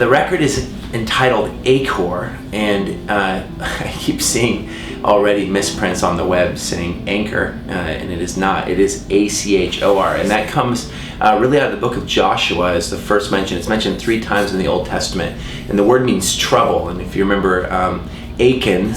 The record is entitled Achor, and I keep seeing already misprints on the web saying anchor, and it is not. It is Achor, and that comes really out of the book of Joshua as the first mention. It's mentioned 3 times in the Old Testament, and the word means trouble. And if you remember Achan,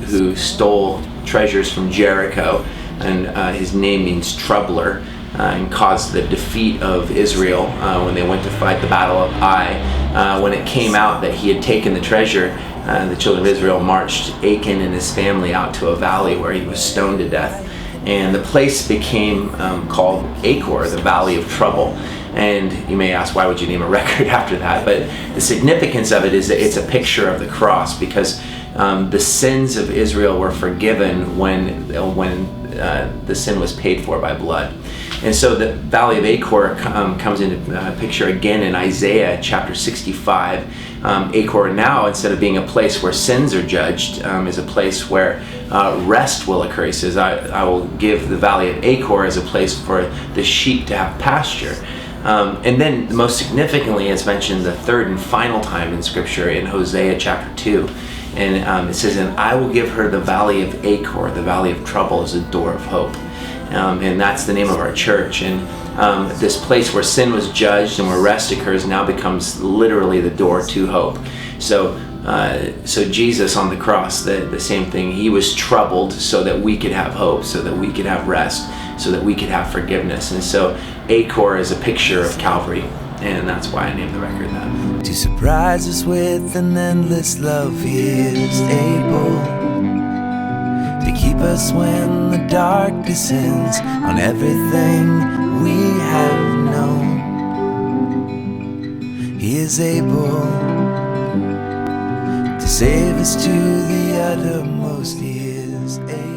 who stole treasures from Jericho, and his name means troubler, and caused the defeat of Israel when they went to fight the Battle of Ai. When it came out that he had taken the treasure, the children of Israel marched Achan and his family out to a valley where he was stoned to death. And the place became called Achor, the Valley of Trouble. And you may ask, why would you name a record after that? But the significance of it is that it's a picture of the cross, because the sins of Israel were forgiven when the sin was paid for by blood. And so the Valley of Achor comes into picture again in Isaiah chapter 65. Achor now, instead of being a place where sins are judged, is a place where rest will occur. He says, I will give the Valley of Achor as a place for the sheep to have pasture. And then most significantly, it's mentioned the third and final time in Scripture in Hosea chapter 2. And it says, and I will give her the Valley of Achor, the Valley of Trouble, as a door of hope. And that's the name of our church. And this place where sin was judged and where rest occurs now becomes literally the door to hope. So Jesus on the cross, the same thing. He was troubled so that we could have hope, so that we could have rest, so that we could have forgiveness. And so Achor is a picture of Calvary, and that's why I named the record that. To surprise us with an endless love, He is able to keep us when the dark descends on everything we have known. He is able to save us to the uttermost. He is able.